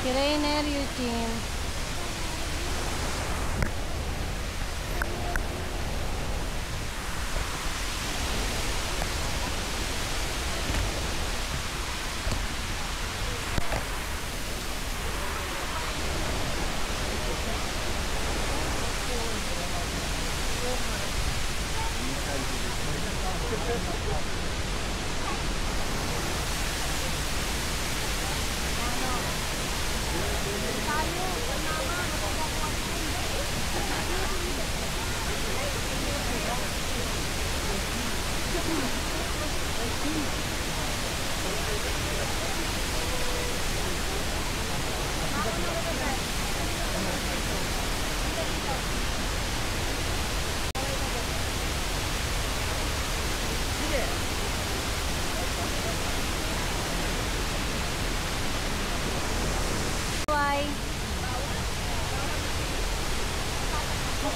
Si Rainer Eugene.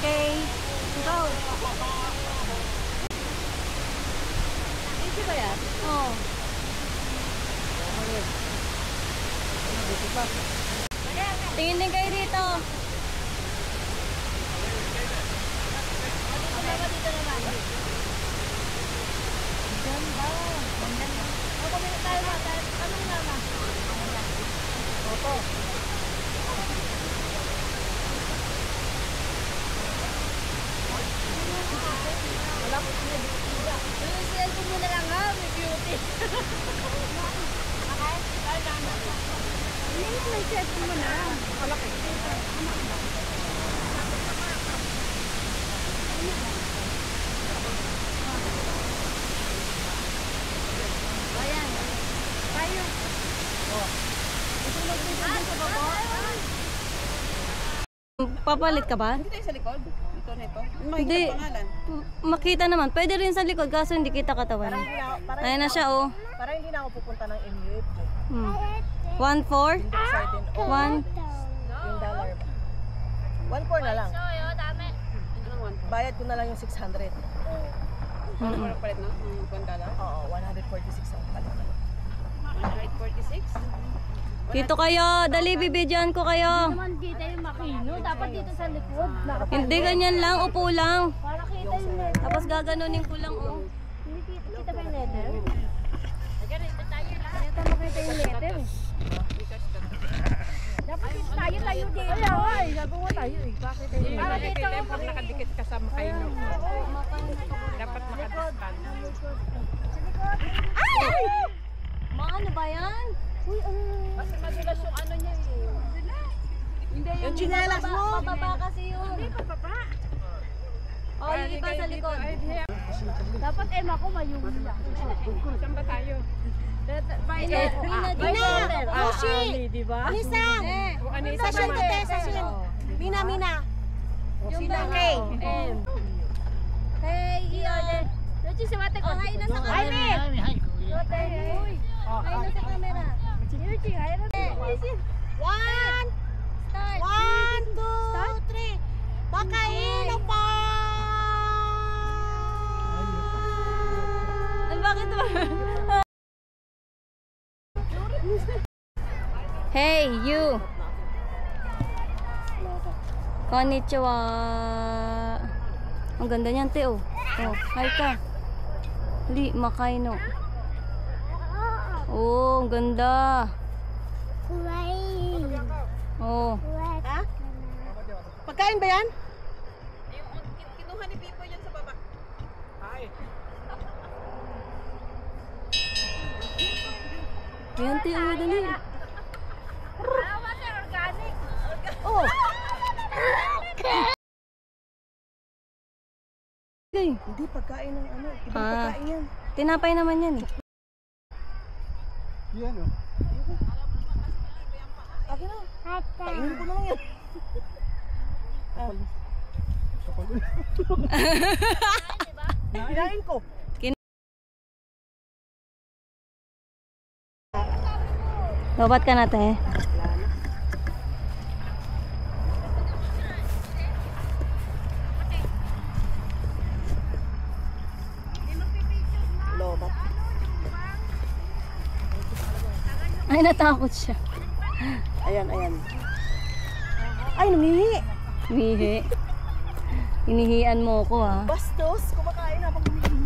Okay, go. Easy ba yan? Oo. Tingin din kayo dito. Dito naman. Ganda. O, pumili tayo ba? Anong nama? Opo. Wala ko sinabita. Yung cellphone mo na lang ha, may beauty. Okay? May cellphone mo na. Malaki. Ayan. Tayo. Papalit ka ba? Hindi tayo sa likod. Ito na ito. Hindi. Makita naman. Pwede rin sa likod kaso hindi kita katawan. Ayan na siya oh. Para hindi na ako pupunta ng Inuit. 1-4? 1? Yung dollar ba? 1-4 na lang. Bayad ko na lang yung 600. Ano para palit na? $1? Oo, 146 ang palit. 146? Dito kayo. Dali, bibidyoan ko kayo. Hindi naman kita yung makino. Dapat dito sa likod. Hindi, ganyan lang. Upo lang. Para kita yung letter. Tapos gaganunin ko lang oh. Hindi kita ba yung letter? Ganito tayo lahat. Kaya tama kita yung letter. Dapat dito tayo dito. Ay, gagawa tayo eh. Bakit tayo? Para dito. Pag nakadikit ka sa makino. Dapat makadistan. Ay! Maano ba yan? Uy, Kasi madulas yung ano niya eh. Hindi, yung chinelas mo. Pababa kasi yun. hindi pa baba. Oh, yung iba sa likod. Dapat Emma ko mayumi lang. Saan ba tayo? Mushi! diba? Nisang! Sasyon dito, sasyon. Mina. Yung Okay. Hey, i-order. Luchi, siwate ko. Hi na sa camera. Hi, Min! Uy, hi na sa camera. Luchi, hi na sa One! Start! 1, 2, 3. Pakain pa! Bakit ba? Hey, you! Konnichiwa! Ang ganda niyan, te, oh. Oh, hi ka. Li, makaino. Oh, ang ganda. Oh. Ha? Pagkain ba yan? Kinuha ni Pipo yan sa baba. Ay. Ayan, te, oh, dali. Organic. Oh! Okay. Hindi pagkain ng ano. Ibang pagkain yan. Tinapay naman yan, eh. Yan o. Akin na. Kainin ko na lang yan. Kinain ko. Lobat ka na, te. Lobat. Ay, natakot siya. Ayan, ayan. Ay, nangihi. Mihi. Inihian mo ko ha. Bastos, kumakain habang humihingi.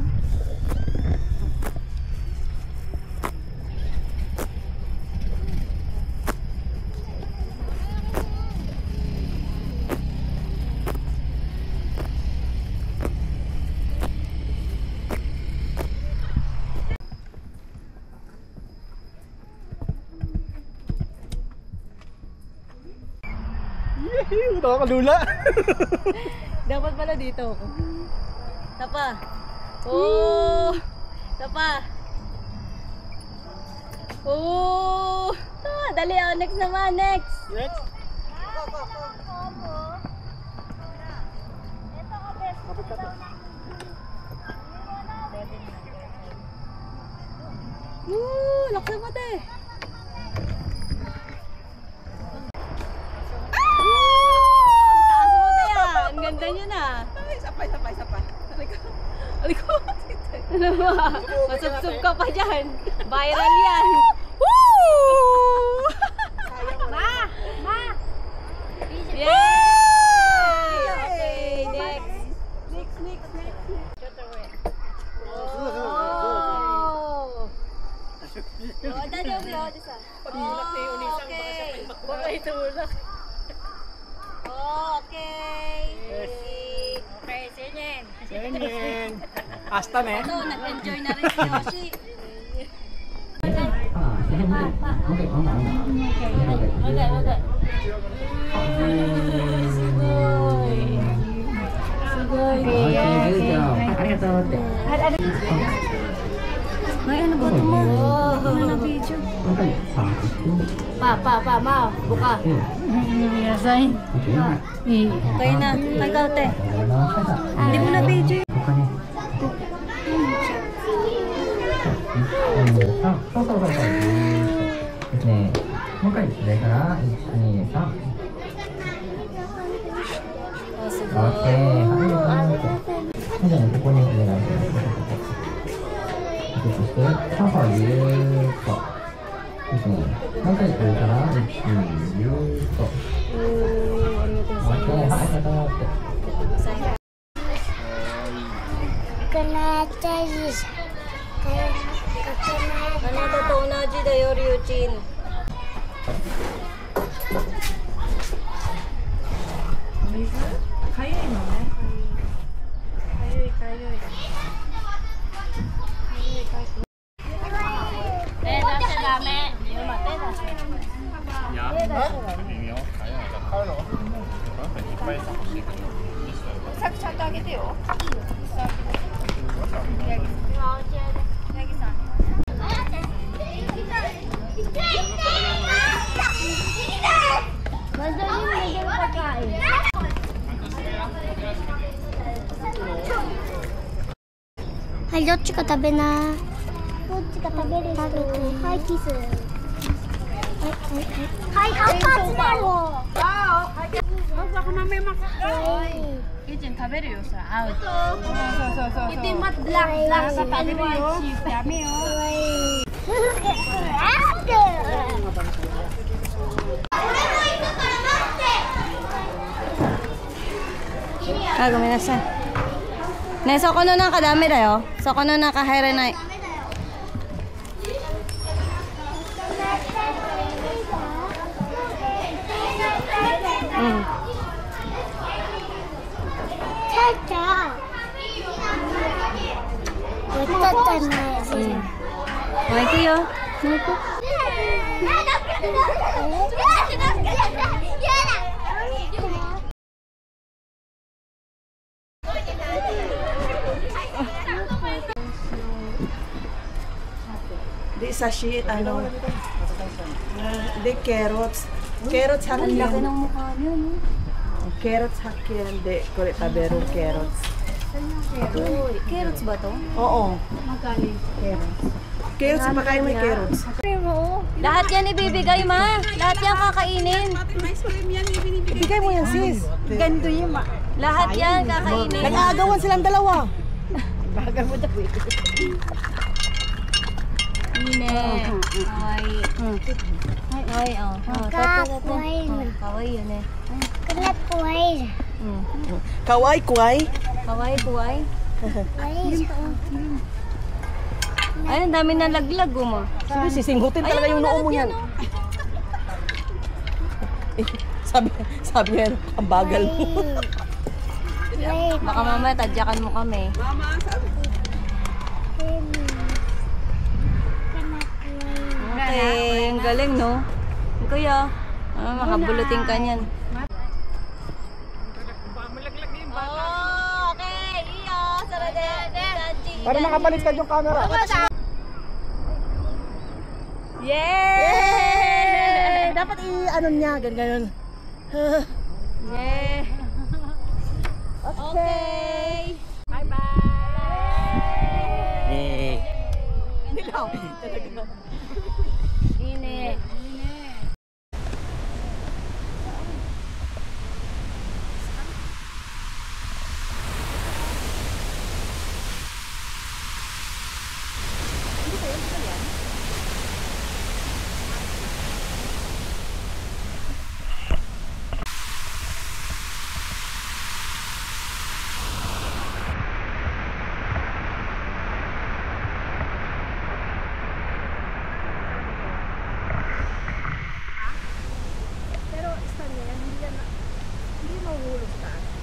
Yehey! Nakakalula! Dapat pala dito ako. Tapa. Oh! Tapa. Oh! Ah, dali oh, next naman, next. Next! Lakas mo te. Taas mo te ah. Ang ganda niya na. Ay, sapay. Aray ko. Ano ba? Masubsob ka pa dyan. Viral yan. Woo! Ma! Yay! Okay, next. Oh! Okay. Okay, sinin. Ganyan. Hasta na Ito, nag-enjoy na rin si Yoshi. May ano ba ito mo? Ano na video? Pa, ma, buka. Yasay. Kaya na, tagaw te. Hindi mo na video. Ano totoo na Ji dayo Ryujin?はい、どっちか食べな。どっちか食べる人。はい、キス。はい、はい、アンパンチだよ。Kijin, 食べるよさ、アウト。Itim at black, black sa white chip. Dami oh. Ah, gomenasai. Ne, so konoなんかダメだよ。そこの中入れない。もう行くよ。もう行く。Di sashi, ano, di carrots. Carrots Ang laki hakien. ng mukha niya, no? Carrots hakien, di kore tabero carrots. Carrots ba to? Oo. Carrots. Carrots, pakain mo yung carrots. Lahat yan ibibigay, ma. Lahat yan kakainin. Ibigay mo yan, sis. Ganito yun, ma. Lahat yan kakainin. Nag-aagawan silang dalawa. Ine. Ay. Ay, oh. Kawaii na. Kawaii yun eh. Kalat kawaii. Kaway, kuway. Kawaii, kuwai. Kawaii. Ay, ang dami na laglag mo. Sige, sisinggutin talaga yung noo mo yan. sabi niya, ang bagal mo. Wait. Baka mamaya tadyakan mo kami. Okay, ang galing no? Kuya, makabulutin ka niyan. Oh, okay. Iyo, sarade. Para makabaliktad yung camera. Yay! Dapat i-ano niya, ganyan. Yay! Okay! Eh. Init. Pero stand niya yan, hindi mahuhulog sa taas.